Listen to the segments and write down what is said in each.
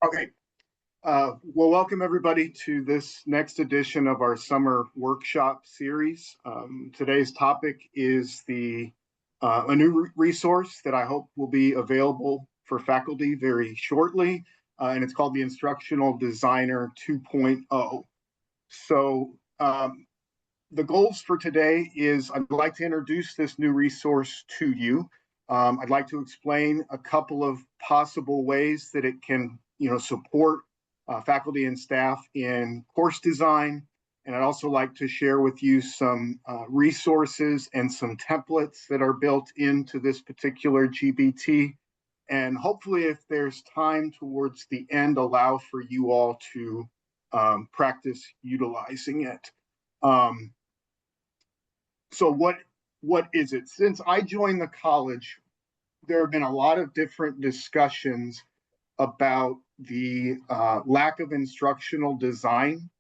Okay. Well, welcome everybody to this next edition of our summer workshop series. Today's topic is a new resource that I hope will be available for faculty very shortly, and it's called the Instructional Designer 2.0. So the goals for today is I'd like to introduce this new resource to you. I'd like to explain a couple of possible ways that it can, support faculty and staff in course design. And I'd also like to share with you some resources and some templates that are built into this particular GBT. And hopefully, if there's time towards the end, allow for you all to practice utilizing it. Um, so what is it? Since I joined the college, there have been a lot of different discussions about the lack of instructional design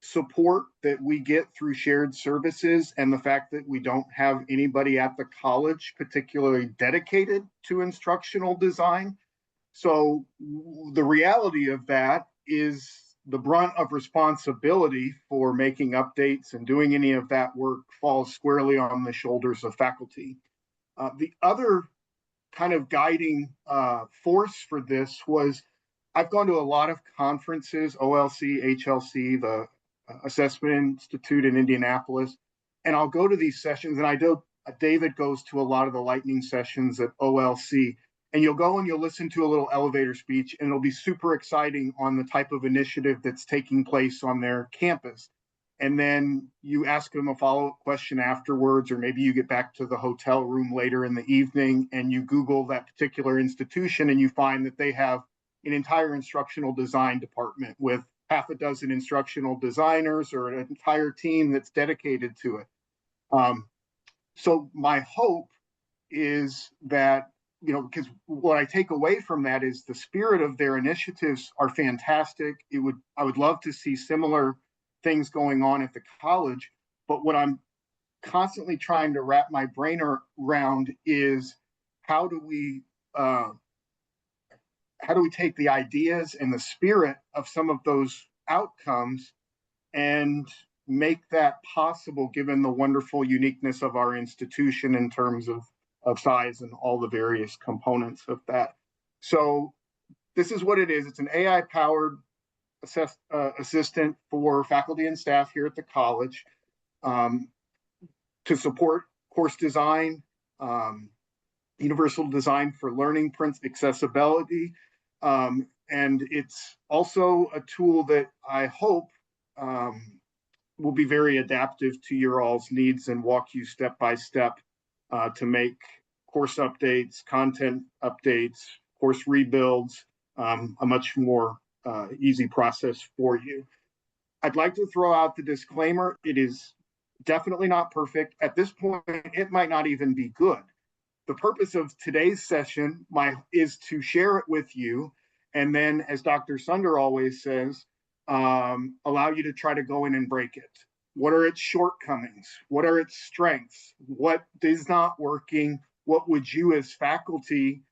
support that we get through shared services and the fact that we don't have anybody at the college particularly dedicated to instructional design. So the reality of that is the brunt of responsibility for making updates and doing any of that work falls squarely on the shoulders of faculty. The other kind of guiding force for this was I've gone to a lot of conferences, OLC, HLC, the Assessment Institute in Indianapolis, and I'll go to these sessions, and I know David goes to a lot of the lightning sessions at OLC, and you'll go and you'll listen to a little elevator speech, and it'll be super exciting on the type of initiative that's taking place on their campus. And then you ask them a follow-up question afterwards, or maybe you get back to the hotel room later in the evening and you Google that particular institution and you find that they have an entire instructional design department with half a dozen instructional designers or an entire team that's dedicated to it. So my hope is that, because what I take away from that is the spirit of their initiatives are fantastic. I would love to see similar things going on at the college, but what I'm constantly trying to wrap my brain around is how do we take the ideas and the spirit of some of those outcomes and make that possible given the wonderful uniqueness of our institution in terms of size and all the various components of that. So this is what it is. It's an AI-powered assistant for faculty and staff here at the college to support course design, universal design for learning, accessibility, and it's also a tool that I hope will be very adaptive to your all's needs and walk you step by step to make course updates, content updates, course rebuilds a much more easy process for you. I'd like to throw out the disclaimer. It is definitely not perfect. At this point, it might not even be good. The purpose of today's session is to share it with you. And then, as Dr. Sunder always says, allow you to try to go in and break it. What are its shortcomings? What are its strengths? What is not working? What would you as faculty,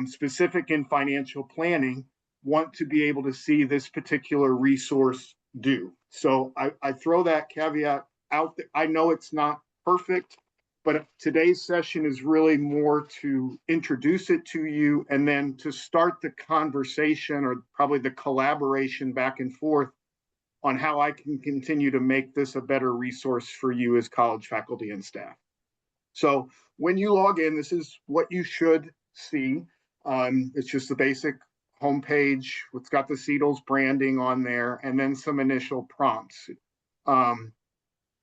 specific in financial planning, want to be able to see this particular resource do? So I throw that caveat out there. I know it's not perfect, but today's session is really more to introduce it to you and then to start the conversation or probably the collaboration back and forth on how I can continue to make this a better resource for you as college faculty and staff. So when you log in, this is what you should see. It's just the basic homepage. It's got the Seedles branding on there and then some initial prompts.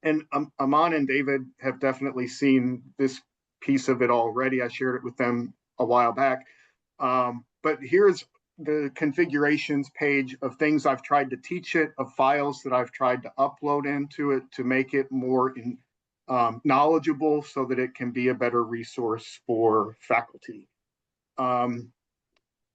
And Aman and David have definitely seen this piece of it already. I shared it with them a while back. But here's the configurations page of things I've tried to teach it, of files that I've tried to upload into it to make it more knowledgeable so that it can be a better resource for faculty.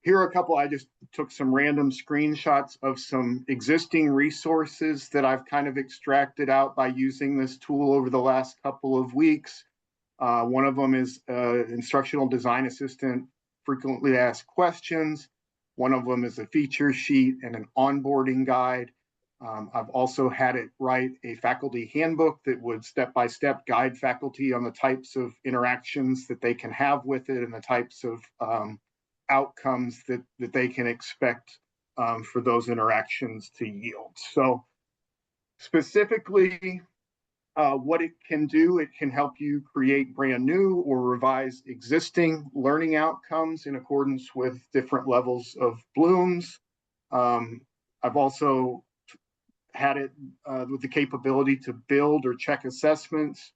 Here are a couple, I just took some random screenshots of some existing resources that I've kind of extracted out by using this tool over the last couple of weeks. One of them is Instructional Design Assistant Frequently Asked Questions. One of them is a feature sheet and an onboarding guide. I've also had it write a faculty handbook that would step-by-step guide faculty on the types of interactions that they can have with it and the types of outcomes that they can expect for those interactions to yield. So specifically, what it can do, it can help you create brand new or revise existing learning outcomes in accordance with different levels of Bloom's. I've also had it with the capability to build or check assessments,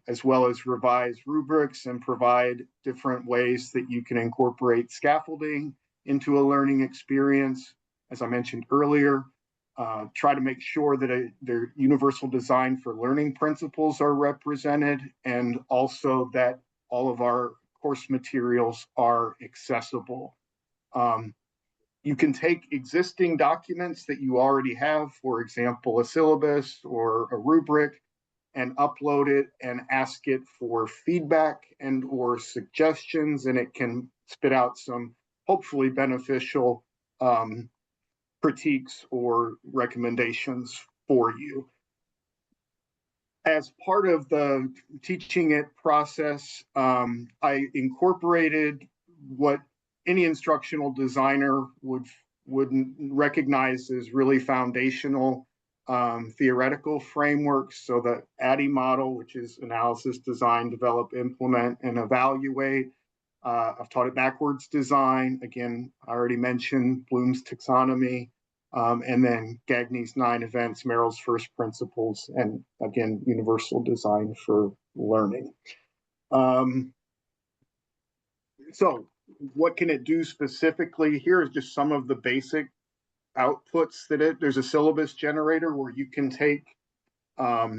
as well as revise rubrics and provide different ways that you can incorporate scaffolding into a learning experience. As I mentioned earlier, try to make sure that their universal design for learning principles are represented, and also that all of our course materials are accessible. You can take existing documents that you already have, for example, a syllabus or a rubric, and upload it and ask it for feedback and or suggestions, and it can spit out some hopefully beneficial critiques or recommendations for you. As part of the teaching it process, I incorporated what any instructional designer would recognize as really foundational theoretical frameworks. So the ADDIE model, which is analysis, design, develop, implement, and evaluate. I've taught it backwards design. Again, I already mentioned Bloom's taxonomy, and then Gagne's 9 events, Merrill's first principles, and again, universal design for learning. So what can it do specifically? Here is just some of the basic outputs that there's a syllabus generator where you can take a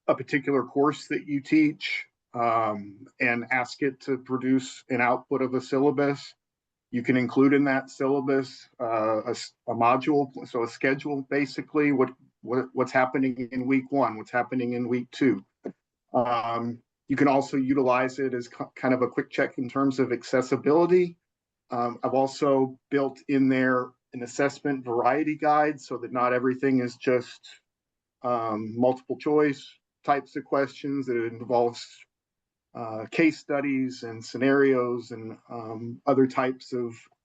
particular course that you teach and ask it to produce an output of a syllabus. You can include in that syllabus a module, so a schedule, basically, what's happening in week 1, what's happening in week 2. You can also utilize it as kind of a quick check in terms of accessibility. I've also built in there an assessment variety guide so that not everything is just multiple choice types of questions, that it involves case studies and scenarios and other types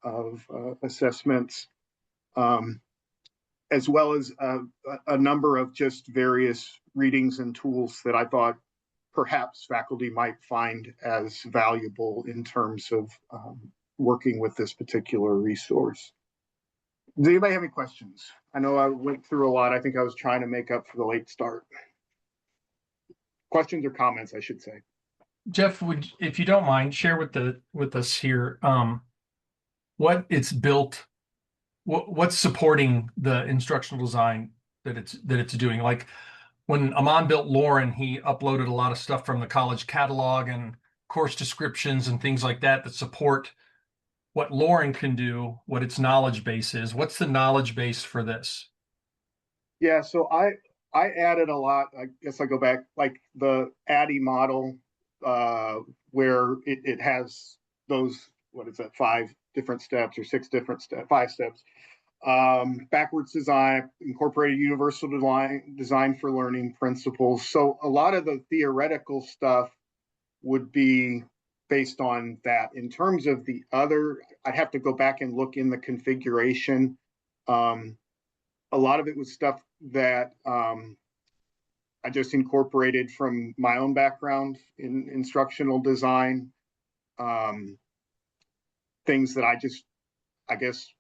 of assessments, as well as a number of just various readings and tools that I thought perhaps faculty might find as valuable in terms of working with this particular resource. Does anybody have any questions? I know I went through a lot. I think I was trying to make up for the late start. Questions or comments, I should say. Jeff, if you don't mind, share with us here what it's built, what's supporting the instructional design that it's doing. Like when Aman built Lauren, he uploaded a lot of stuff from the college catalog and course descriptions and things like that support what Lauren can do, what its knowledge base is. What's the knowledge base for this? Yeah, so I added a lot. I guess I go back, like the ADDIE model, where it has those, what is that, 5 different steps or 6 different steps, 5 steps. Backwards design, incorporated universal design for learning principles. So a lot of the theoretical stuff would be based on that. In terms of the other, I'd have to go back and look in the configuration. A lot of it was stuff that I just incorporated from my own background in instructional design. Things that I guess,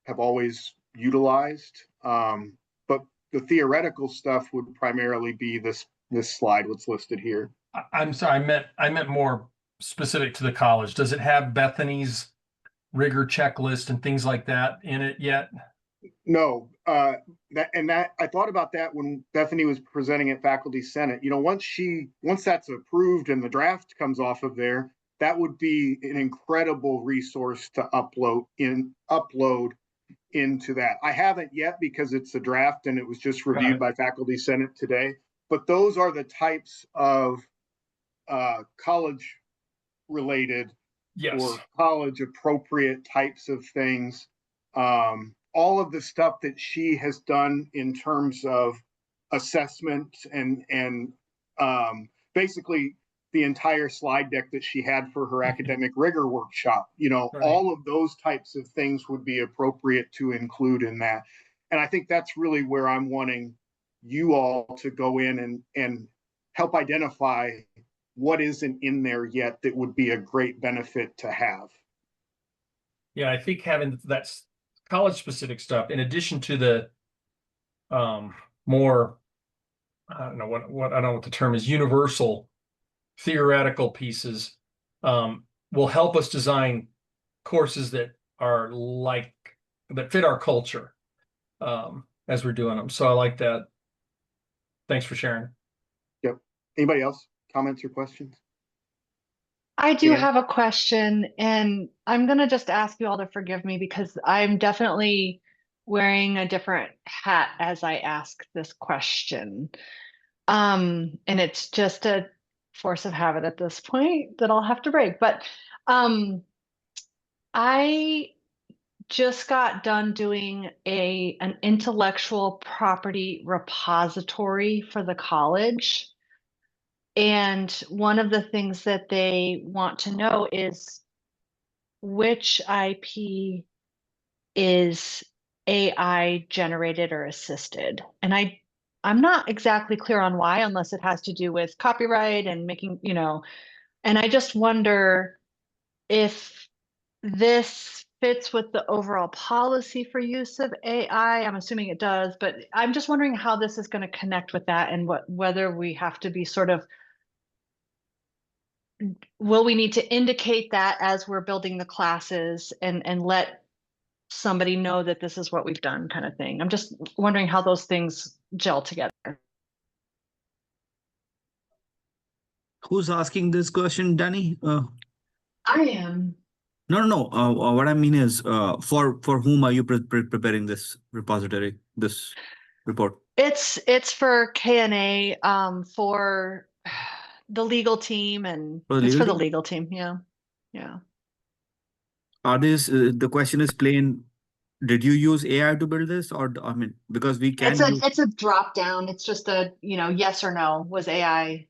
have always utilized. But the theoretical stuff would primarily be this slide, what's listed here. I'm sorry, I meant more specific to the college. Does it have Bethany's rigor checklist and things like that in it yet? No, that I thought about that when Bethany was presenting at Faculty Senate. You know, once that's approved and the draft comes off of there, that would be an incredible resource to upload into that. I haven't yet because it's a draft and it was just reviewed by Faculty Senate today. But those are the types of college related Yes. or college appropriate types of things. All of the stuff that she has done in terms of assessment and basically the entire slide deck that she had for her academic rigor workshop, Right. all of those types of things would be appropriate to include in that. And I think that's really where I'm wanting you all to go in and help identify what isn't in there yet that would be a great benefit to have. Yeah, I think having that college specific stuff, in addition to the more, I don't know what I don't know what the term is, universal theoretical pieces, will help us design courses that are like that fit our culture as we're doing them. So I like that. Thanks for sharing. Yep. Anybody else? Comments or questions? I do Dan? have a question, and I'm gonna just ask you all to forgive me because I'm definitely wearing a different hat as I ask this question. And it's just a force of habit at this point that I'll have to break. But I just got done doing an intellectual property repository for the college. And one of the things that they want to know is which IP is AI generated or assisted. And I'm not exactly clear on why, unless it has to do with copyright and making, and I just wonder if this fits with the overall policy for use of AI. I'm assuming it does, but I'm just wondering how this is going to connect with that and whether we have to be sort of, will we need to indicate that as we're building the classes and let somebody know that this is what we've done kind of thing. I'm just wondering how those things gel together. Who's asking this question, Danny? I am. No, no, no. What I mean is, for whom are you preparing this repository, this report? It's for KNA, for the legal team, and For the it's legal for the team? legal team. Yeah. Yeah. Are these, the question is plain, did you use AI to build this? Or, I mean, because we It's can use, a drop down. It's just a, yes or no, was AI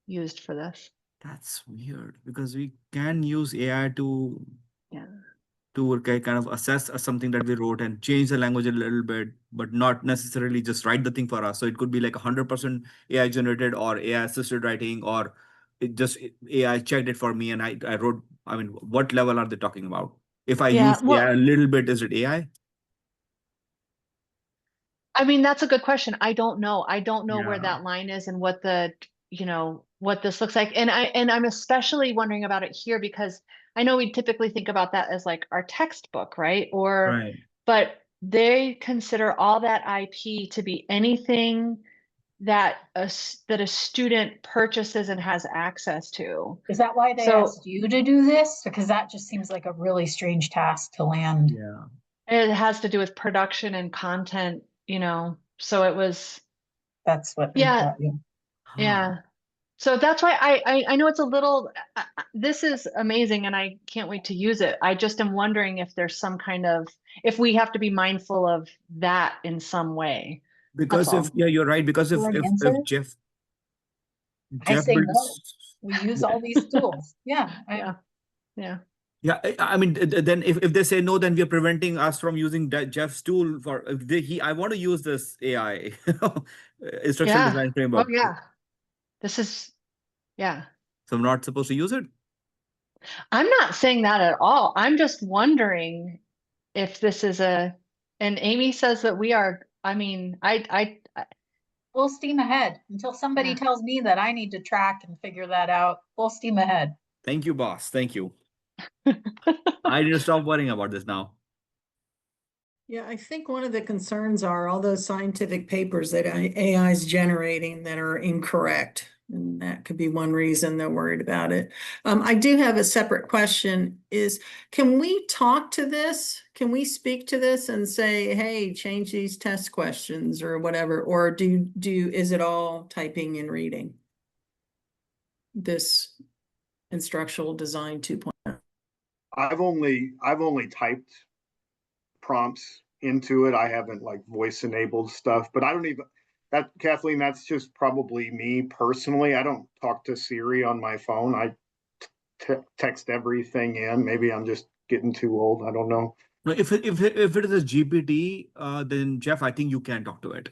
used for this? that's weird because we can use AI Yeah. to kind of assess something that we wrote and change the language a little bit, but not necessarily just write the thing for us. So it could be like 100% AI generated or AI assisted writing, or it just AI checked it for me and I wrote. I mean, what level are they talking about? If I Yeah. use AI a Well, little bit, is it AI? I mean, that's a good question. I don't know. I don't know where Yeah, that line is and what what this looks like. And I'm especially wondering about it here because I know we typically think about that as like our textbook, right? right. But they consider all that IP to be anything that that a student purchases and has access to. Is that why they So asked you to do this? Because that just seems like a really strange task to land. Yeah. it has to do with production and content, So it was, That's what they yeah, thought. Yeah. Huh. yeah. So that's why I know it's a little, this is amazing and I can't wait to use it. I just am wondering if there's some kind of, if we have to be mindful of that in some way. That's Because if, all. yeah, you're right. Because For an if answer, I Jeff say no. builds. We use all these tools. Yeah. Yeah. Yeah. Yeah, I mean, then if they say no, then we are preventing us from using Jeff's tool for if I want to use this AI, instructional Yeah. design Oh, framework. yeah. This is, yeah. So I'm not supposed to use it. I'm not saying that at all. I'm just wondering if this is and Amy says that we are, I mean, Full steam ahead until somebody yeah. tells me that I need to track and figure that out. Full steam ahead. Thank you, boss. Thank you. I need to stop worrying about this now. Yeah, I think one of the concerns are all those scientific papers that AI is generating that are incorrect. And that could be one reason they're worried about it. I do have a separate question is, can we talk to this? Can we speak to this and say, hey, change these test questions or whatever? Or is it all typing and reading? This instructional design 2.0? I've only typed prompts into it. I haven't like voice enabled stuff, but I don't even that Kathleen, that's just probably me personally. I don't talk to Siri on my phone. I text everything in. Maybe I'm just getting too old. I don't know. No, if it is a GPT, then Jeff, I think you can talk to it.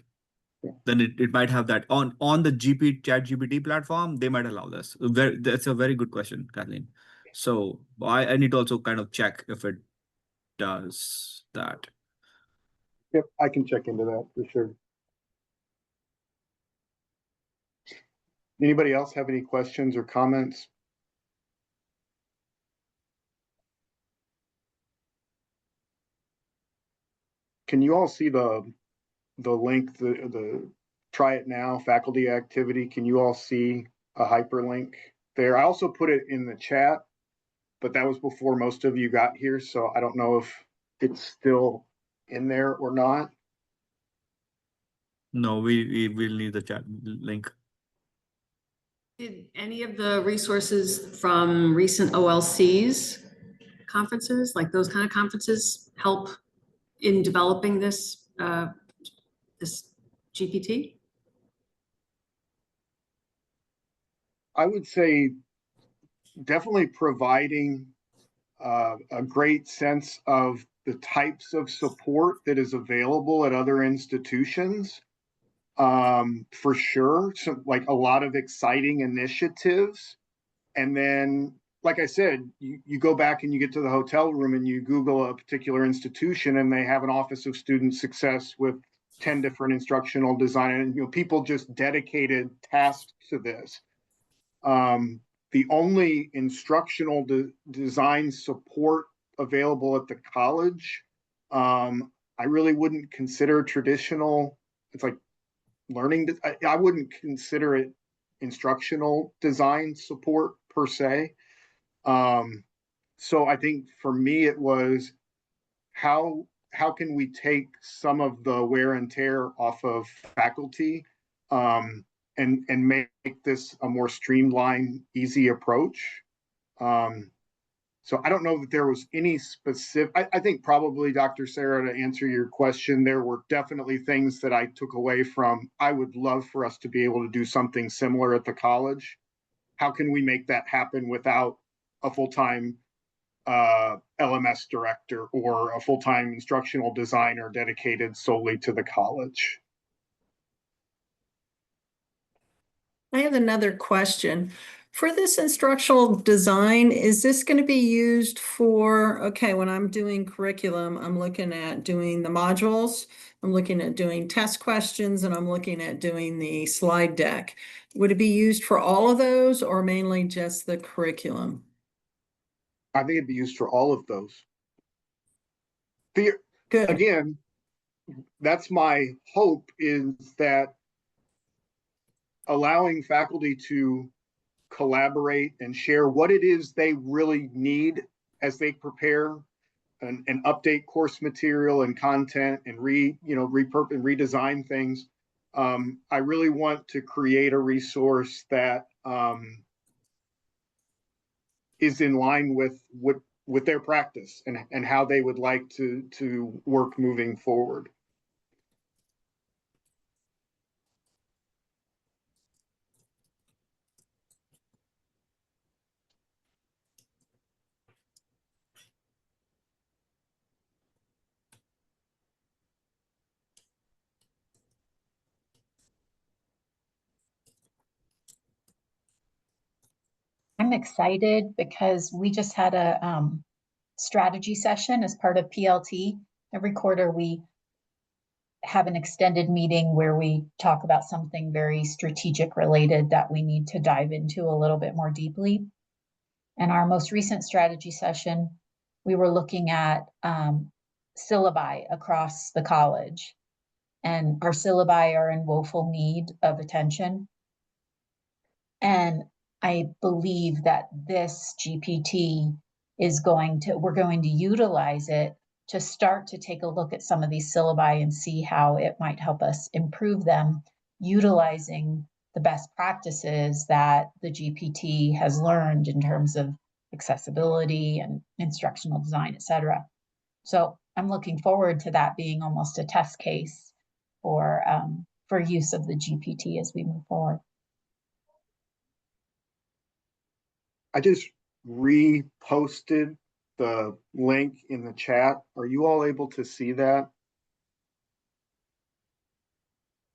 Yeah. Then it might have that on the Chat GPT platform. They might allow this. That's a very good question, Kathleen. So I need to also kind of check if it does that. Yep, I can check into that for sure. Anybody else have any questions or comments? Can you all see the link, the try it now faculty activity? Can you all see a hyperlink there? I also put it in the chat, but that was before most of you got here, so I don't know if it's still in there or not. No, we will need the chat link. Did any of the resources from recent OLCs conferences, like those kind of conferences, help in developing this this GPT? I would say definitely providing a great sense of the types of support that is available at other institutions. For sure, so like a lot of exciting initiatives. And then, like I said, you go back and you get to the hotel room and you Google a particular institution and they have an Office of Student Success with 10 different instructional design, and people just dedicated tasks to this. The only instructional design support available at the college, I really wouldn't consider traditional. It's like learning. I wouldn't consider it instructional design support per se. So I think for me it was how can we take some of the wear and tear off of faculty, and make this a more streamlined, easy approach. So I don't know that there was any specific. I think probably, Dr. Sarah, to answer your question, there were definitely things that I took away from. I would love for us to be able to do something similar at the college. How can we make that happen without a full-time LMS director or a full-time instructional designer dedicated solely to the college? I have another question. For this instructional design, is this going to be used for, okay, when I'm doing curriculum, I'm looking at doing the modules, I'm looking at doing test questions, and I'm looking at doing the slide deck. Would it be used for all of those or mainly just the curriculum? I think it'd be used for all of those. Good. Again, that's my hope, is that allowing faculty to collaborate and share what it is they really need as they prepare and update course material and content and repurpose and redesign things. I really want to create a resource that is in line with their practice and how they would like to work moving forward. I'm excited because we just had a strategy session as part of PLT. Every quarter we have an extended meeting where we talk about something very strategic related that we need to dive into a little bit more deeply. And our most recent strategy session, we were looking at syllabi across the college. And our syllabi are in woeful need of attention. And I believe that this GPT we're going to utilize it to start to take a look at some of these syllabi and see how it might help us improve them, utilizing the best practices that the GPT has learned in terms of accessibility and instructional design, et cetera. So I'm looking forward to that being almost a test case for use of the GPT as we move forward. I just reposted the link in the chat. Are you all able to see that?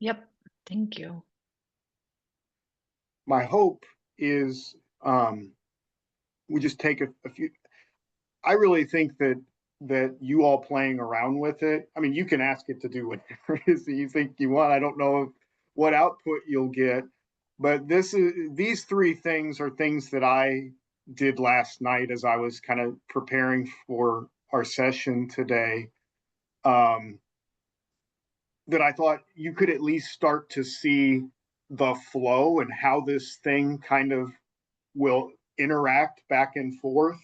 Yep, thank you. My hope is we just take a few. I really think that you all playing around with it. I mean, you can ask it to do whatever it is that you think you want. I don't know what output you'll get, but these three things are things that I did last night as I was kind of preparing for our session today. That I thought you could at least start to see the flow and how this thing kind of will interact back and forth.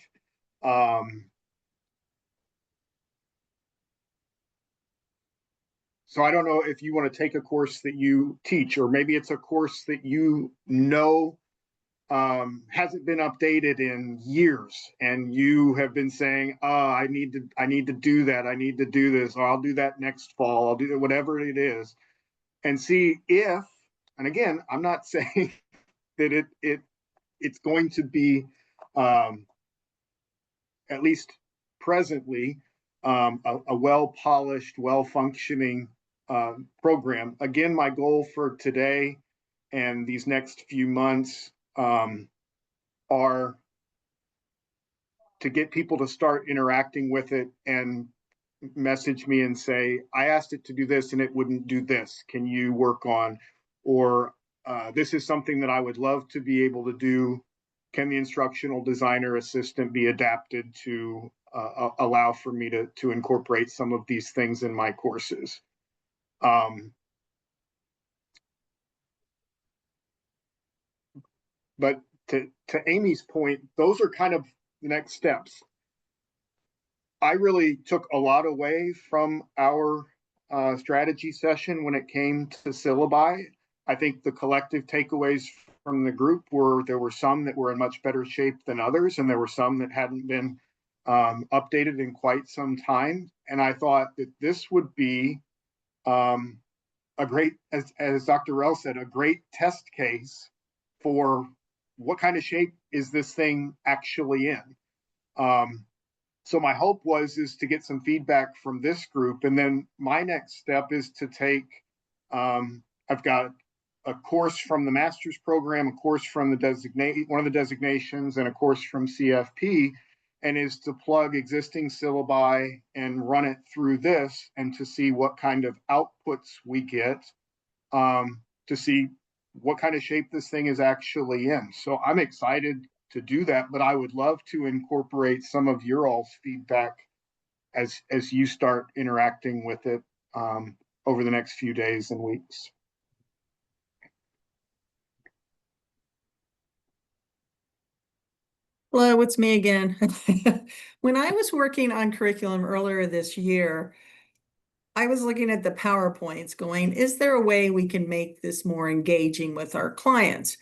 So I don't know if you want to take a course that you teach, or maybe it's a course that you know hasn't been updated in years, and you have been saying, I need to do that. I need to do this, or I'll do that next fall. I'll do whatever it is, and see if, and again, I'm not saying that it's going to be, at least presently, a well-polished, well-functioning program. Again, my goal for today and these next few months are to get people to start interacting with it and message me and say, I asked it to do this and it wouldn't do this. Can you work on, or this is something that I would love to be able to do. Can the instructional designer assistant be adapted to allow for me to incorporate some of these things in my courses? But to Amy's point, those are kind of the next steps. I really took a lot away from our strategy session when it came to syllabi. I think the collective takeaways from the group were there were some that were in much better shape than others, and there were some that hadn't been updated in quite some time. And I thought that this would be a great, as Dr. Rell said, a great test case for what kind of shape is this thing actually in. So my hope is to get some feedback from this group, and then my next step is to take. I've got a course from the master's program, a course from the one of the designations, and a course from CFP, and is to plug existing syllabi and run it through this, and to see what kind of outputs we get, to see what kind of shape this thing is actually in. So I'm excited to do that, but I would love to incorporate some of your all's feedback as you start interacting with it over the next few days and weeks. Hello, it's me again. When I was working on curriculum earlier this year, I was looking at the PowerPoints going, is there a way we can make this more engaging with our clients?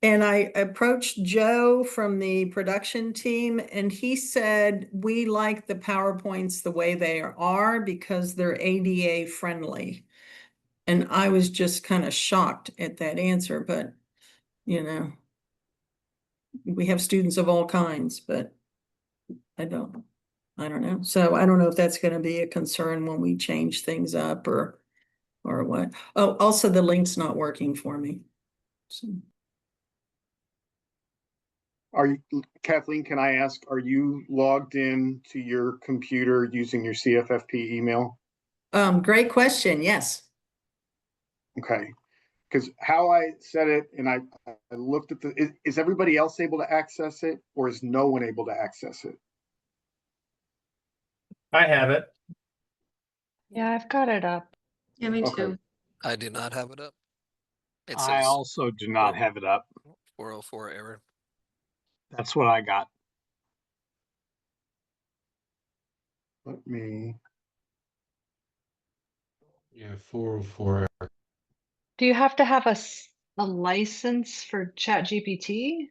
And I approached Joe from the production team, and he said, we like the PowerPoints the way they are because they're ADA friendly. And I was just kind of shocked at that answer, but you know, we have students of all kinds, but I don't know. So I don't know if that's going to be a concern when we change things up or what. Oh, also the link's not working for me. So. Are you, Kathleen, can I ask, are you logged in to your computer using your CFFP email? Great question. Yes. Okay. Because how I set it, and I looked at is everybody else able to access it, or is no one able to access it? I have it. Yeah, I've got it up. Yeah, me Okay. too. I do not have it up. It I says also do not have it up. 404 error. That's what I got. Let me. Yeah, 404. Do you have to have a a license for ChatGPT?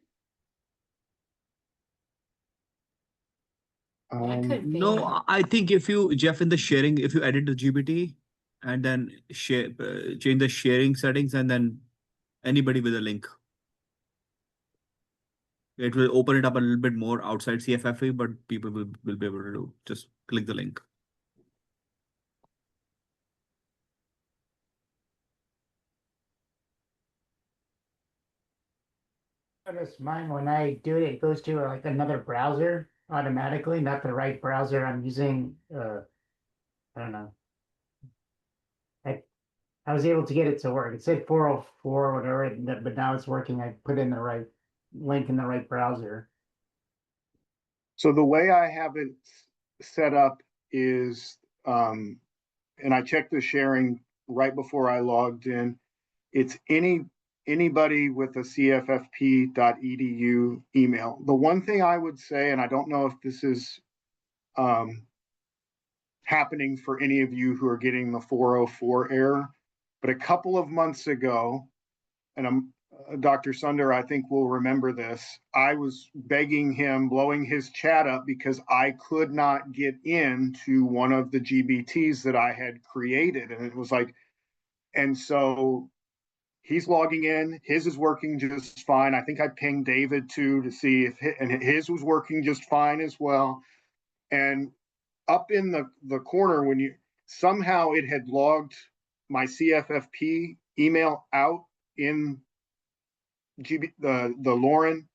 That could be. No, I think if you, Jeff, in the sharing, if you edit the GPT and then share, change the sharing settings, and then anybody with a link, it will open it up a little bit more outside CFFE, but people will be able to just click the link. Notice mine when I do it, it goes to like another browser automatically, not the right browser I'm using. I don't know. I was able to get it to work. It said 404 or whatever, but now it's working. I put in the right link in the right browser. So the way I have it set up is, and I checked the sharing right before I logged in. It's anybody with a cffp.edu email. The one thing I would say, and I don't know if this is happening for any of you who are getting the 404 error, but a couple of months ago, and Dr. Sunder, I think will remember this, I was begging him, blowing his chat up because I could not get into one of the GBTs that I had created. And it was like, and so he's logging in, his is working just fine. I think I pinged David too to see if his was working just fine as well. And up in the corner, when you somehow it had logged my CFFP email out in the Lauren,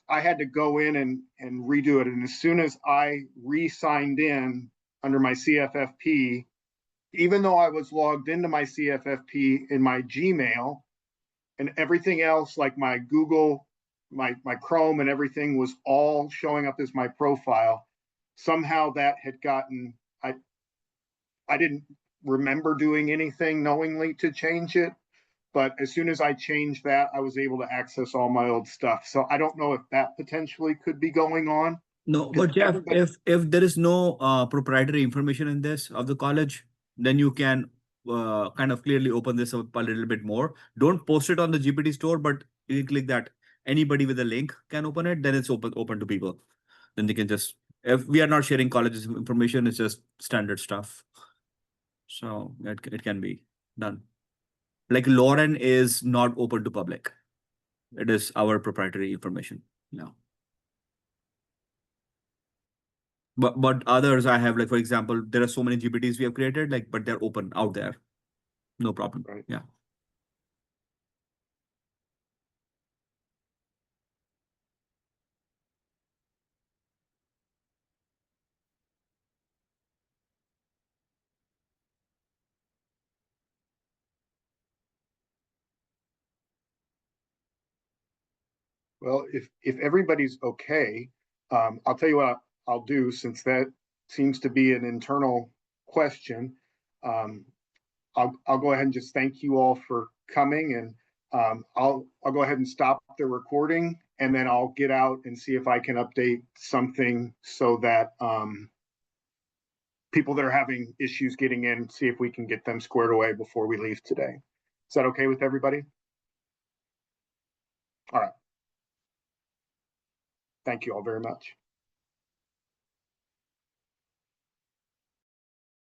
I had to go in and redo it. And as soon as I re-signed in under my CFFP, even though I was logged into my CFFP in my Gmail and everything else, like my Google, my Chrome and everything was all showing up as my profile, somehow that had gotten, I didn't remember doing anything knowingly to change it. But as soon as I changed that, I was able to access all my old stuff. So I don't know if that potentially could be going on. No, but Jeff, if there is no proprietary information in this of the college, then you can kind of clearly open this up a little bit more. Don't post it on the GPT store, but you click that anybody with a link can open it. Then it's open to people. Then they can just, if we are not sharing colleges information, it's just standard stuff. So it can be done. Like Lauren is not open to public. It is our proprietary information. No. But others I have, like, for example, there are so many GPTs we have created, like, but they're open out there. No problem. Right. Yeah. Well, if everybody's okay, I'll tell you what I'll do, since that seems to be an internal question. I'll go ahead and just thank you all for coming, and I'll go ahead and stop the recording, and then I'll get out and see if I can update something so that people that are having issues getting in, see if we can get them squared away before we leave today. Is that okay with everybody? All right. Thank you all very much.